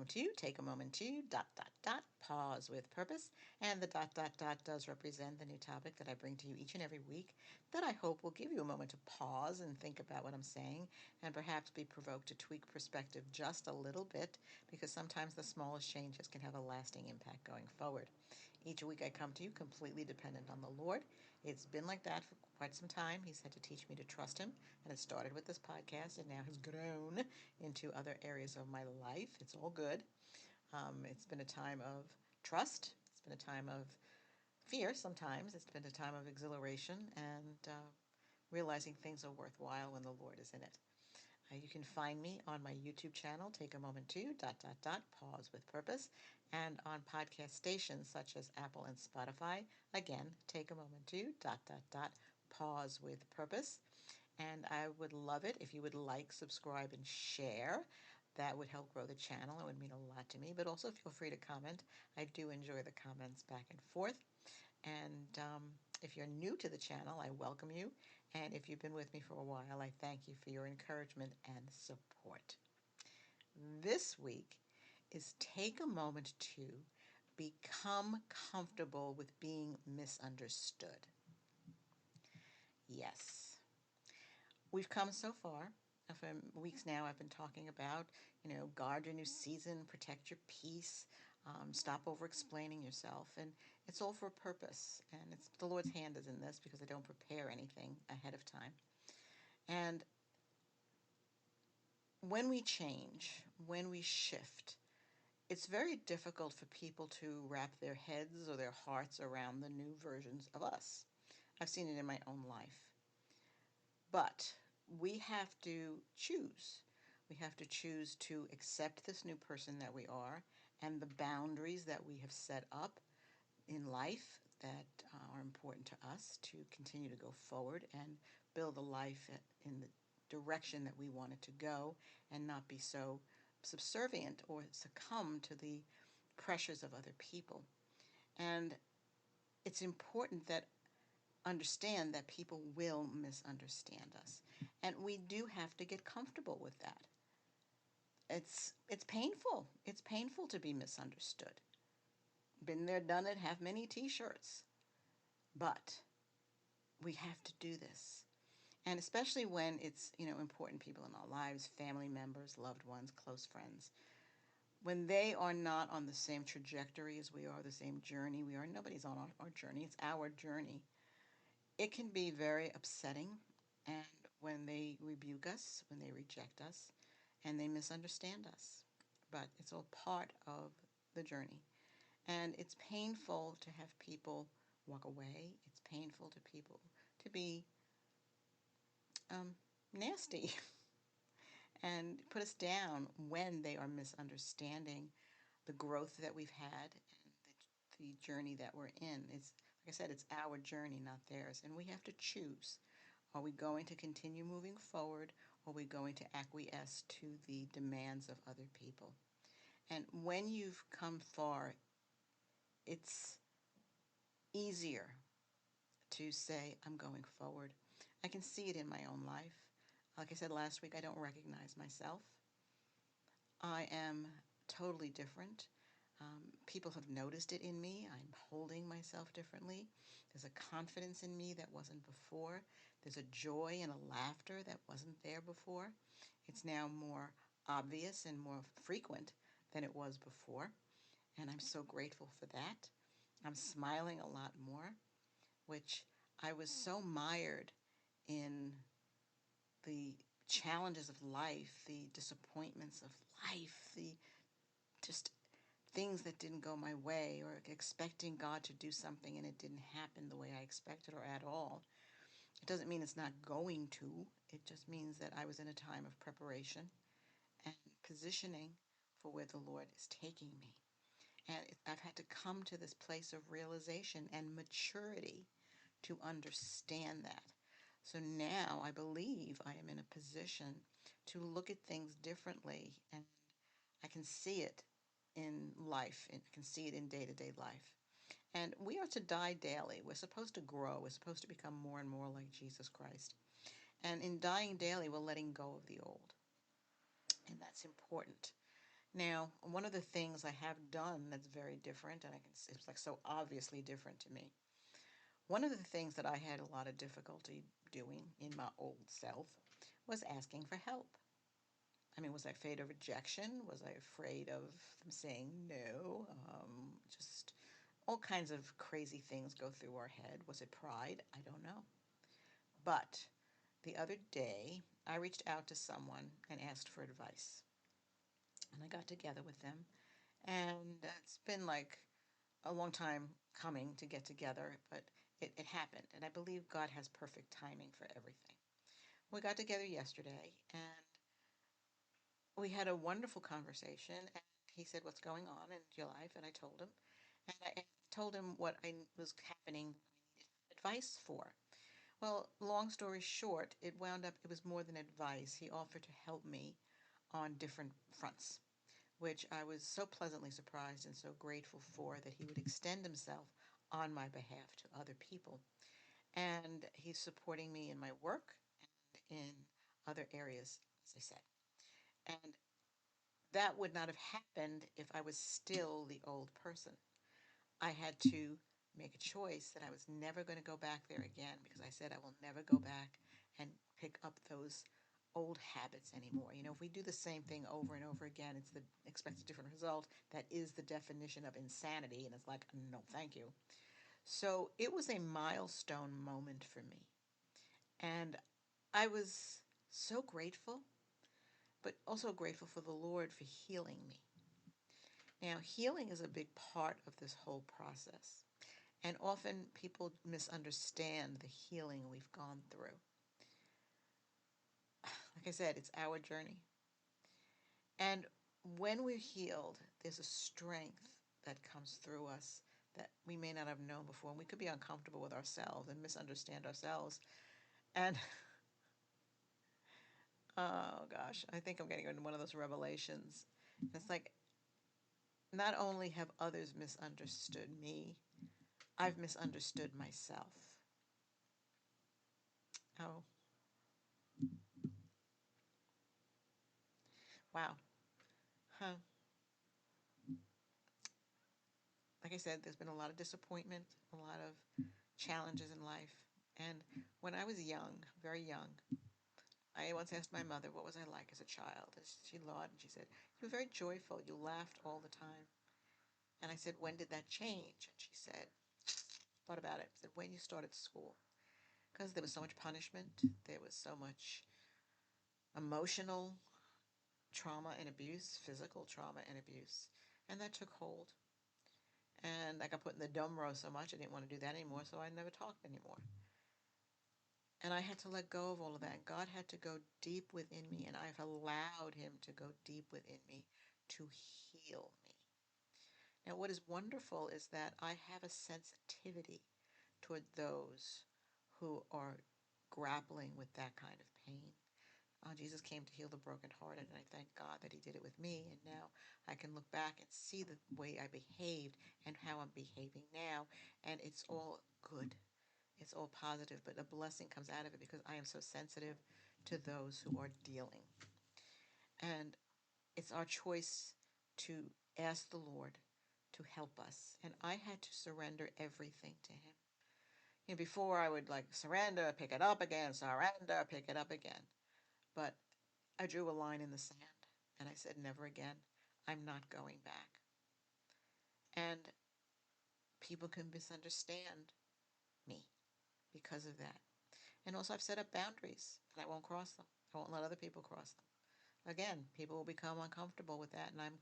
to take a moment to ... pause with purpose. And the ... does represent the new topic that I bring to you each and every week that I hope will give you a moment to pause and think about what I'm saying and perhaps be provoked to tweak perspective just a little bit, because sometimes the smallest changes can have a lasting impact going forward. Each week I come to you completely dependent on the Lord. It's been like that for quite some time. He's had to teach me to trust him, and it started with this podcast and now has grown into other areas of my life. It's all good. It's been a time of trust. It's been a time of fear sometimes. It's been a time of exhilaration and realizing things are worthwhile when the Lord is in it. You can find me on my YouTube channel, Take a Moment to ... pause with purpose, and on podcast stations such as Apple and Spotify. Again, Take a Moment to ... pause with purpose. And I would love it if you would like, subscribe, and share. That would help grow the channel. It would mean a lot to me. But also feel free to comment. I do enjoy the comments back and forth. And if you're new to the channel, I welcome you. And if you've been with me for a while, I thank you for your encouragement and support. This week is take a moment to become comfortable with being misunderstood. Yes. We've come so far. For weeks now, I've been talking about, guard your new season, protect your peace, stop over-explaining yourself, and it's all for a purpose. And it's the Lord's hand is in this, because I don't prepare anything ahead of time. And when we change, when we shift, it's very difficult for people to wrap their heads or their hearts around the new versions of us. I've seen it in my own life. But we have to choose. We have to choose to accept this new person that we are and the boundaries that we have set up in life that are important to us to continue to go forward and build a life in the direction that we want it to go, and not be so subservient or succumb to the pressures of other people. And it's important that understand that people will misunderstand us, and we do have to get comfortable with that. It's painful. It's painful to be misunderstood. Been there, done it, have many t-shirts. But we have to do this. And especially when it's, important people in our lives, family members, loved ones, close friends. When they are not on the same trajectory as we are, the same journey we are, nobody's on our journey, it's our journey. It can be very upsetting, and when they rebuke us, when they reject us, and they misunderstand us. But it's all part of the journey. And it's painful to have people walk away. It's painful to people to be nasty and put us down when they are misunderstanding the growth that we've had and the journey that we're in. It's, like I said, it's our journey, not theirs. And we have to choose. Are we going to continue moving forward, or are we going to acquiesce to the demands of other people? And when you've come far, it's easier to say, I'm going forward. I can see it in my own life. Like I said last week, I don't recognize myself. I am totally different. People have noticed it in me. I'm holding myself differently. There's a confidence in me that wasn't before. There's a joy and a laughter that wasn't there before. It's now more obvious and more frequent than it was before. And I'm so grateful for that. I'm smiling a lot more, which I was so mired in the challenges of life, the disappointments of life, the just things that didn't go my way, or expecting God to do something and it didn't happen the way I expected or at all. It doesn't mean it's not going to. It just means that I was in a time of preparation and positioning for where the Lord is taking me. And I've had to come to this place of realization and maturity to understand that. So now I believe I am in a position to look at things differently, and I can see it in life, and I can see it in day-to-day life. And we are to die daily. We're supposed to grow. We're supposed to become more and more like Jesus Christ. And in dying daily, we're letting go of the old. And that's important. Now, one of the things I have done that's very different, and it's like so obviously different to me. One of the things that I had a lot of difficulty doing in my old self was asking for help. I mean, was I afraid of rejection? Was I afraid of them saying no? Just all kinds of crazy things go through our head. Was it pride? I don't know. But the other day, I reached out to someone and asked for advice. And I got together with them. And it's been like a long time coming to get together, but it happened. And I believe God has perfect timing for everything. We got together yesterday and we had a wonderful conversation. And he said, "What's going on in your life?" And I told him. And I told him what I was happening, I needed advice for. Well, long story short, it was more than advice. He offered to help me on different fronts, which I was so pleasantly surprised and so grateful for that he would extend himself on my behalf to other people. And he's supporting me in my work and in other areas, as I said. And that would not have happened if I was still the old person. I had to make a choice that I was never going to go back there again because I said I will never go back and pick up those old habits anymore. You know, if we do the same thing over and over again, it's the expect a different result. That is the definition of insanity, and it's like, no, thank you. So it was a milestone moment for me, and I was so grateful, but also grateful for the Lord for healing me. Now, healing is a big part of this whole process. And often people misunderstand the healing we've gone through. Like I said, it's our journey. And when we're healed, there's a strength that comes through us that we may not have known before. And we could be uncomfortable with ourselves and misunderstand ourselves. And oh gosh, I think I'm getting into one of those revelations. It's like not only have others misunderstood me, I've misunderstood myself. Oh, wow. Huh. Like I said, there's been a lot of disappointment, a lot of challenges in life. And when I was young, very young, I once asked my mother, what was I like as a child? And she laughed and she said, "You were very joyful. You laughed all the time." And I said, "When did that change?" And she said, thought about it, said, "When you started school." Because there was so much punishment, there was so much emotional trauma and abuse, physical trauma and abuse. And that took hold. And I got put in the dumb row so much I didn't want to do that anymore, so I never talked anymore. And I had to let go of all of that. God had to go deep within me, and I've allowed Him to go deep within me to heal me. Now, what is wonderful is that I have a sensitivity toward those who are grappling with that kind of pain. Jesus came to heal the brokenhearted, and I thank God that He did it with me. And now I can look back and see the way I behaved and how I'm behaving now, and it's all good. It's all positive, but a blessing comes out of it because I am so sensitive to those who are dealing. And it's our choice to ask the Lord to help us. And I had to surrender everything to Him. You know, before I would like surrender, pick it up again, surrender, pick it up again. But I drew a line in the sand and I said, never again. I'm not going back. And people can misunderstand me because of that. And also, I've set up boundaries and I won't cross them. I won't let other people cross them. Again, people will become uncomfortable with that, and I'm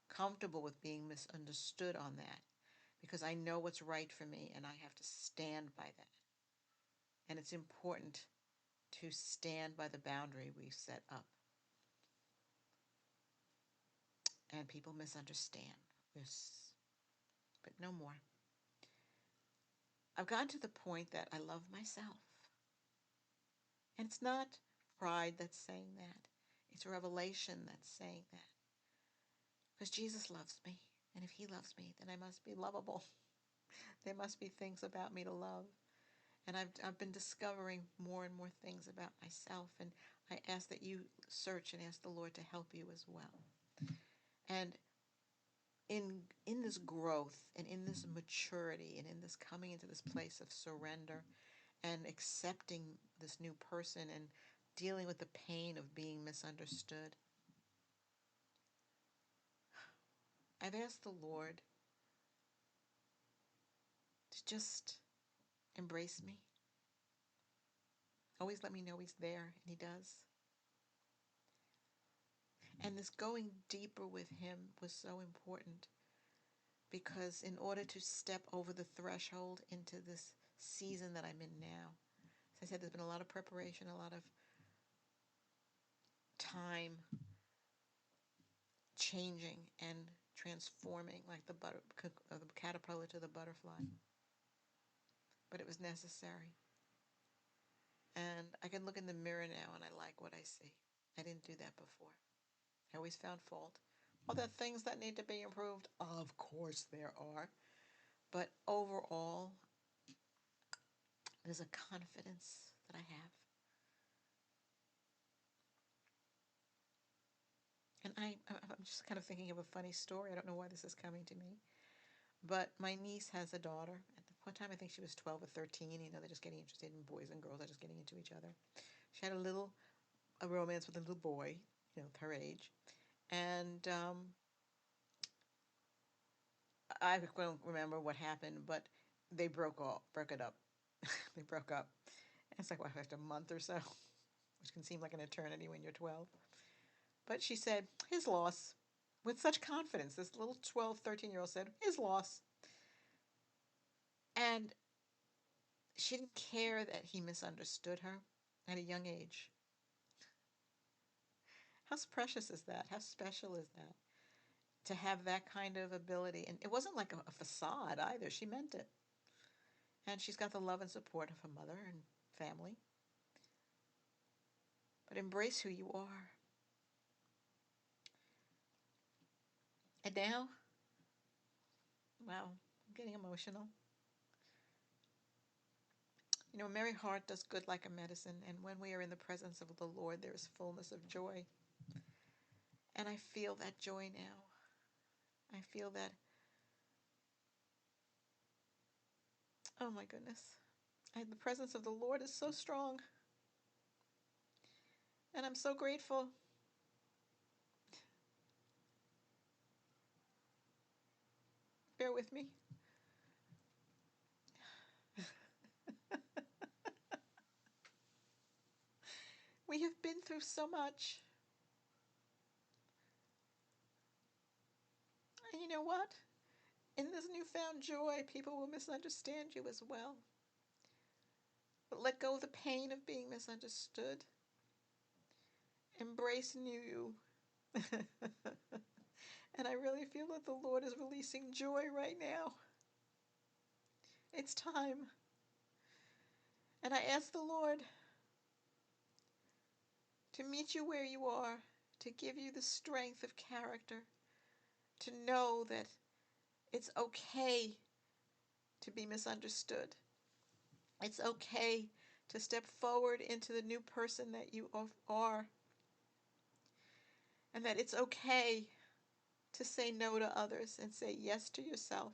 comfortable with being misunderstood on that because I know what's right for me and I have to stand by that. And it's important to stand by the boundary we've set up. And people misunderstand this, but no more. I've gotten to the point that I love myself. And it's not pride that's saying that. It's revelation that's saying that. Because Jesus loves me. And if He loves me, then I must be lovable. There must be things about me to love. And I've been discovering more and more things about myself. And I ask that you search and ask the Lord to help you as well. And in this growth and in this maturity and in this coming into this place of surrender and accepting this new person and dealing with the pain of being misunderstood, I've asked the Lord to just embrace me. Always let me know He's there, and He does. And this going deeper with Him was so important because in order to step over the threshold into this season that I'm in now, as I said, there's been a lot of preparation, a lot of time changing and transforming, like the caterpillar to the butterfly. But it was necessary. And I can look in the mirror now and I like what I see. I didn't do that before. I always found fault. Are there things that need to be improved? Of course there are. But overall, there's a confidence that I have. And I'm just kind of thinking of a funny story. I don't know why this is coming to me. But my niece has a daughter. At the one time, I think she was 12 or 13. You know, they're just getting interested in boys and girls. They're just getting into each other. She had a romance with a little boy, you know, her age. And I don't remember what happened, but they broke it up. They broke up. And it's like, what, after a month or so, which can seem like an eternity when you're 12. But she said, his loss, with such confidence. This little 12, 13-year-old said, his loss. And she didn't care that he misunderstood her at a young age. How precious is that? How special is that? To have that kind of ability. And it wasn't like a facade either. She meant it. And she's got the love and support of her mother and family. But embrace who you are. And now, wow, I'm getting emotional. You know, merry heart does good like a medicine. And when we are in the presence of the Lord, there is fullness of joy. And I feel that joy now. I feel that, oh my goodness. The presence of the Lord is so strong. And I'm so grateful. Bear with me. We have been through so much. And you know what? In this newfound joy, people will misunderstand you as well. But let go of the pain of being misunderstood. Embrace new you. And I really feel that the Lord is releasing joy right now. It's time. And I ask the Lord to meet you where you are, to give you the strength of character, to know that it's okay to be misunderstood. It's okay to step forward into the new person that you are, and that it's okay to say no to others and say yes to yourself.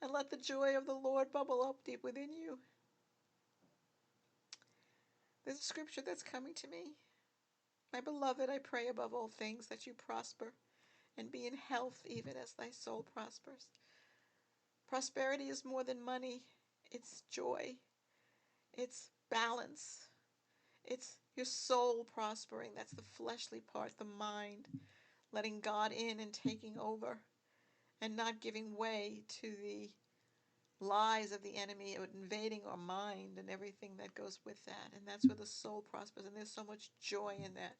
And let the joy of the Lord bubble up deep within you. There's a scripture that's coming to me. My beloved, I pray above all things that you prosper and be in health even as thy soul prospers. Prosperity is more than money. It's joy. It's balance. It's your soul prospering. That's the fleshly part, the mind. Letting God in and taking over and not giving way to the lies of the enemy invading our mind and everything that goes with that. And that's where the soul prospers. And there's so much joy in that.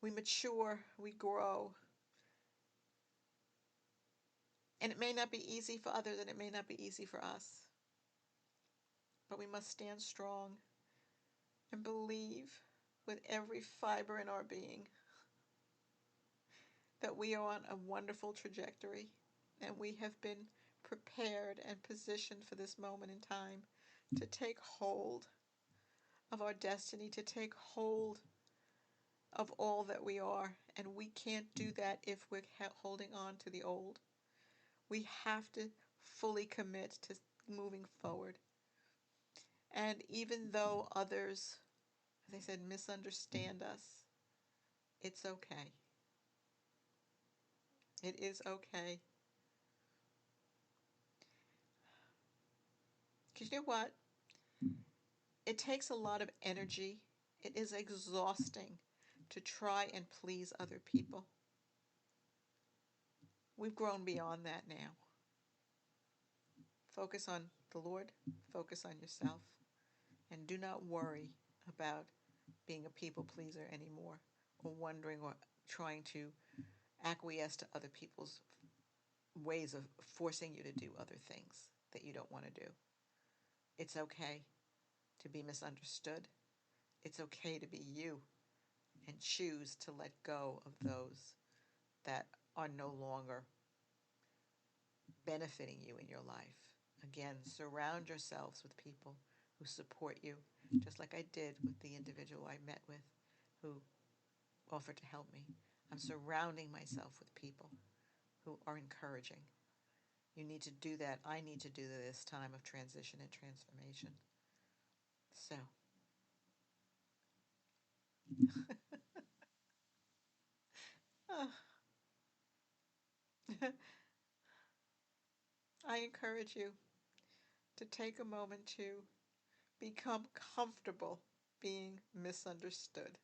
We mature, we grow. And it may not be easy for others and it may not be easy for us. But we must stand strong and believe with every fiber in our being that we are on a wonderful trajectory and we have been prepared and positioned for this moment in time to take hold of our destiny, to take hold of all that we are. And we can't do that if we're holding on to the old. We have to fully commit to moving forward. And even though others, as I said, misunderstand us, it's okay. It is okay. Because you know what? It takes a lot of energy. It is exhausting to try and please other people. We've grown beyond that now. Focus on the Lord, focus on yourself, and do not worry about being a people pleaser anymore or wondering or trying to acquiesce to other people's ways of forcing you to do other things that you don't want to do. It's okay to be misunderstood. It's okay to be you and choose to let go of those that are no longer benefiting you in your life. Again, surround yourselves with people who support you, just like I did with the individual I met with who offered to help me. I'm surrounding myself with people who are encouraging. You need to do that. I need to do this time of transition and transformation. So, uh, I encourage you to take a moment to become comfortable being misunderstood.